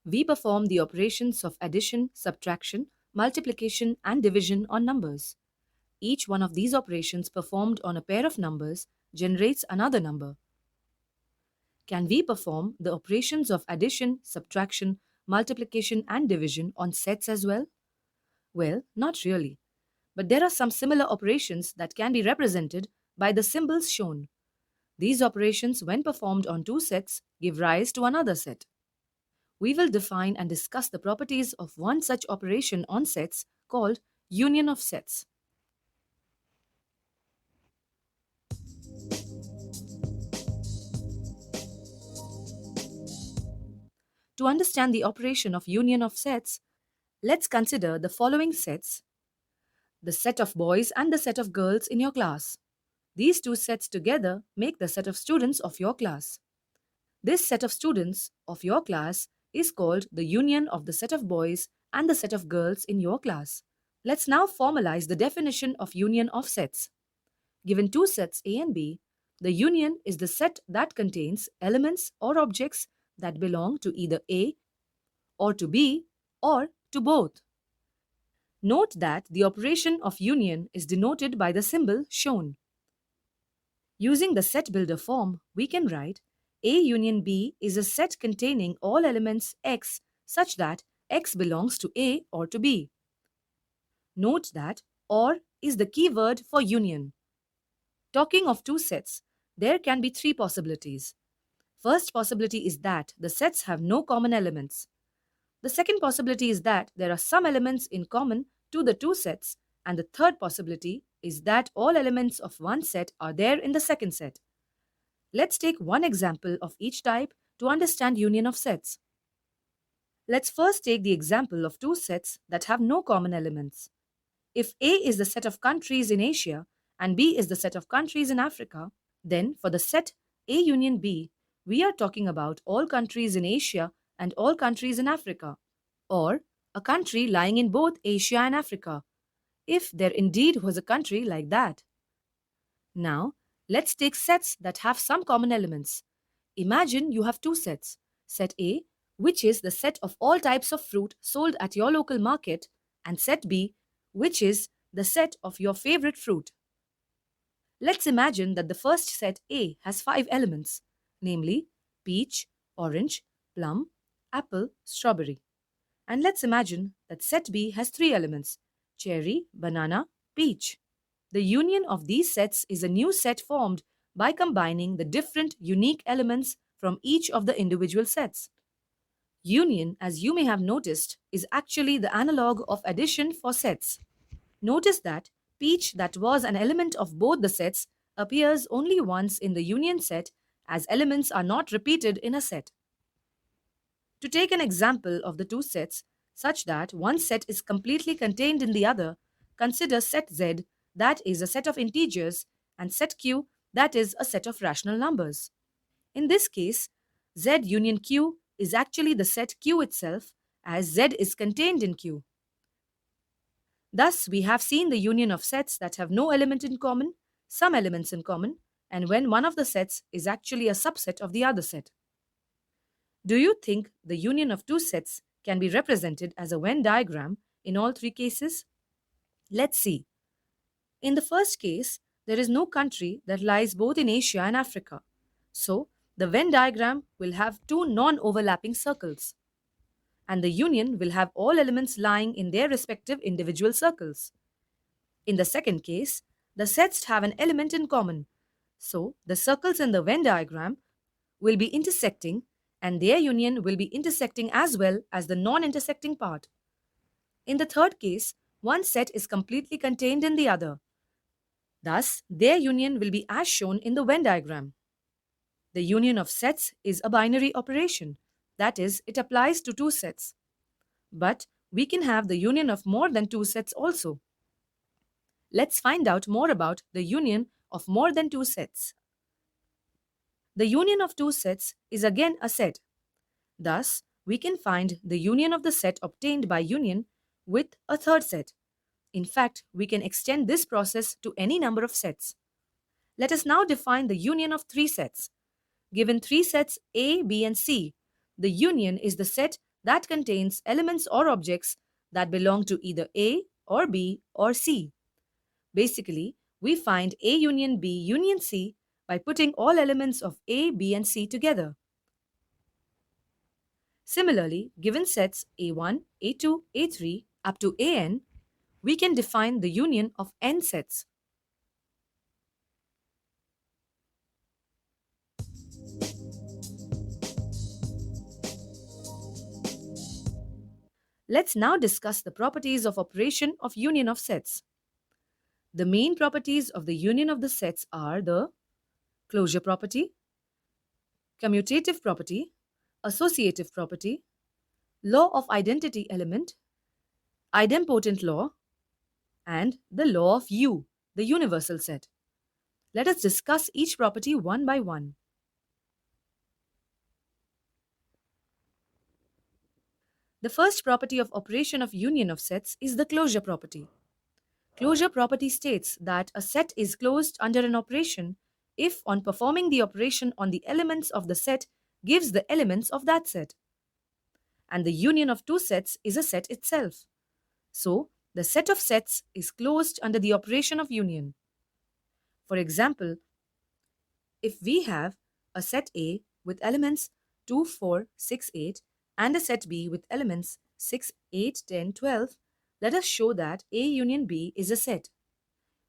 We perform the operations of addition, subtraction, multiplication, and division on numbers. Each one of these operations performed on a pair of numbers generates another number. Can we perform the operations of addition, subtraction, multiplication, and division on sets as well? Well, not really. But there are some similar operations that can be represented by the symbols shown. These operations, when performed on two sets, give rise to another set. We will define and discuss the properties of one such operation on sets called union of sets. To understand the operation of union of sets, let's consider the following sets: the set of boys and the set of girls in your class. These two sets together make the set of students of your class. This set of students of your class is called the union of the set of boys and the set of girls in your class. Let's now formalize the definition of union of sets. Given two sets A and B, the union is the set that contains elements or objects that belong to either A or to B or to both. Note that the operation of union is denoted by the symbol shown. Using the set builder form, we can write A union B is a set containing all elements X such that X belongs to A or to B. Note that OR is the key word for union. Talking of two sets, there can be three possibilities. First possibility is that the sets have no common elements. The second possibility is that there are some elements in common to the two sets, and the third possibility is that all elements of one set are there in the second set. Let's take one example of each type to understand union of sets. Let's first take the example of two sets that have no common elements. If A is the set of countries in Asia and B is the set of countries in Africa, then for the set A union B, we are talking about all countries in Asia and all countries in Africa, or a country lying in both Asia and Africa, if there indeed was a country like that. Now, let's take sets that have some common elements. Imagine you have two sets. Set A, which is the set of all types of fruit sold at your local market, and set B, which is the set of your favorite fruit. Let's imagine that the first set A has 5 elements, namely peach, orange, plum, apple, strawberry. And let's imagine that set B has 3 elements, cherry, banana, peach. The union of these sets is a new set formed by combining the different unique elements from each of the individual sets. Union, as you may have noticed, is actually the analog of addition for sets. Notice that peach, that was an element of both the sets, appears only once in the union set, as elements are not repeated in a set. To take an example of the two sets, such that one set is completely contained in the other, consider set Z, that is a set of integers, and set Q, that is a set of rational numbers. In this case, Z union Q is actually the set Q itself, as Z is contained in Q. Thus, we have seen the union of sets that have no element in common, some elements in common, and when one of the sets is actually a subset of the other set. Do you think the union of two sets can be represented as a Venn diagram in all three cases? Let's see. In the first case, there is no country that lies both in Asia and Africa. So, the Venn diagram will have two non-overlapping circles, and the union will have all elements lying in their respective individual circles. In the second case, the sets have an element in common, so the circles in the Venn diagram will be intersecting, and their union will be intersecting as well as the non-intersecting part. In the third case, one set is completely contained in the other. Thus, their union will be as shown in the Venn diagram. The union of sets is a binary operation, that is, it applies to two sets. But we can have the union of more than two sets also. Let's find out more about the union of more than two sets. The union of two sets is again a set. Thus, we can find the union of the set obtained by union with a third set. In fact, we can extend this process to any number of sets. Let us now define the union of three sets. Given three sets A, B, and C, the union is the set that contains elements or objects that belong to either A or B or C. Basically, we find A union B union C by putting all elements of A, B, and C together. Similarly, given sets A1, A2, A3 up to AN, we can define the union of n sets. Let's now discuss the properties of operation of union of sets. The main properties of the union of the sets are the closure property, commutative property, associative property, law of identity element, idempotent law, and the law of U, the universal set. Let us discuss each property one by one. The first property of operation of union of sets is the closure property. Closure property states that a set is closed under an operation if, on performing the operation on the elements of the set, gives the elements of that set. And the union of two sets is a set itself. So, the set of sets is closed under the operation of union. For example, if we have a set A with elements 2, 4, 6, 8 and a set B with elements 6, 8, 10, 12, let us show that A union B is a set.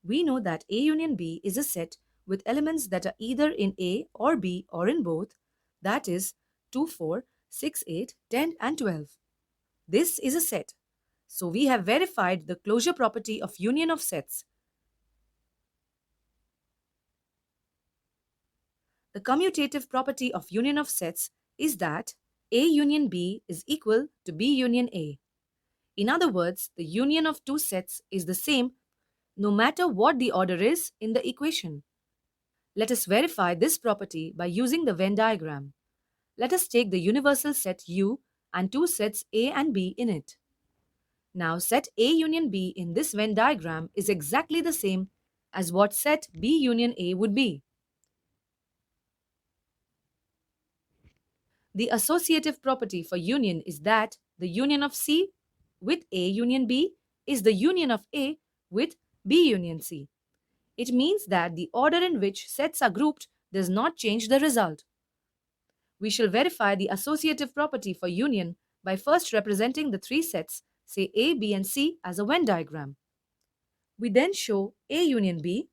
We know that A union B is a set with elements that are either in A or B or in both, that is 2, 4, 6, 8, 10 and 12. This is a set. So we have verified the closure property of union of sets. The commutative property of union of sets is that A union B is equal to B union A. In other words, the union of two sets is the same no matter what the order is in the equation. Let us verify this property by using the Venn diagram. Let us take the universal set U and two sets A and B in it. Now set A union B in this Venn diagram is exactly the same as what set B union A would be. The associative property for union is that the union of C with A union B is the union of A with B union C. It means that the order in which sets are grouped does not change the result. We shall verify the associative property for union by first representing the three sets, say A, B, and C, as a Venn diagram. We then show A union B,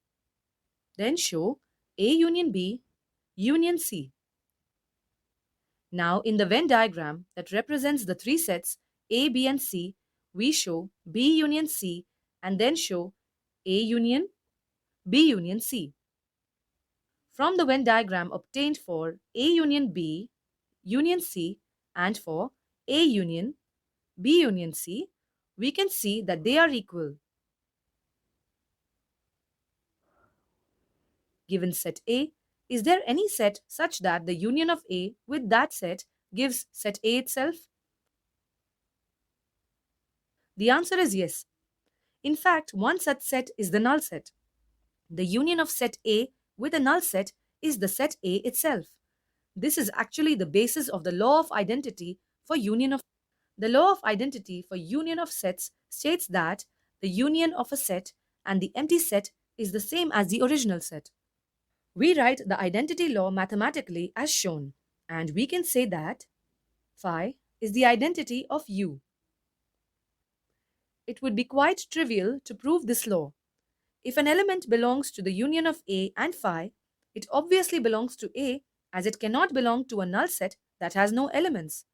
then show A union B, union C. Now, in the Venn diagram that represents the three sets A, B, and C, we show B union C and then show A union B union C. From the Venn diagram obtained for A union B union C and for A union B union C, we can see that they are equal. Given set A, is there any set such that the union of A with that set gives set A itself? The answer is yes. In fact, one such set is the null set. The union of set A with a null set is the set A itself. This is actually the basis of the law of identity for union of. The law of identity for union of sets states that the union of a set and the empty set is the same as the original set. We write the identity law mathematically as shown, and we can say that phi is the identity of U. It would be quite trivial to prove this law. If an element belongs to the union of A and phi, it obviously belongs to A as it cannot belong to a null set that has no elements.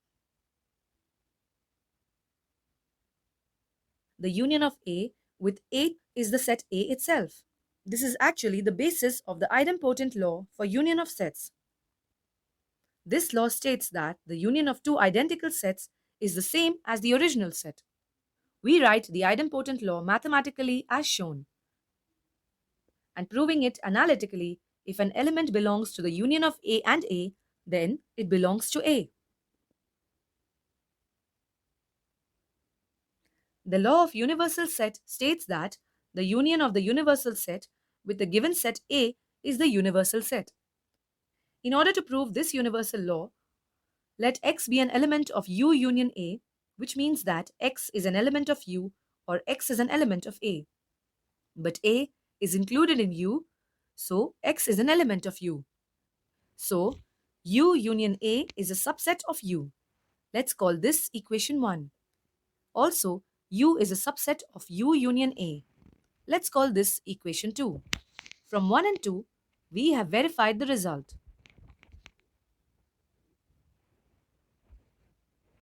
The union of A with A is the set A itself. This is actually the basis of the idempotent law for union of sets. This law states that the union of two identical sets is the same as the original set. We write the idempotent law mathematically as shown. And proving it analytically, if an element belongs to the union of A and A, then it belongs to A. The law of universal set states that the union of the universal set with the given set A is the universal set. In order to prove this universal law, Let X be an element of U union A, which means that X is an element of U or X is an element of A. But A is included in U, so X is an element of U. So, U union A is a subset of U. Let's call this equation 1. Also, U is a subset of U union A. Let's call this equation 2. From 1 and 2, we have verified the result.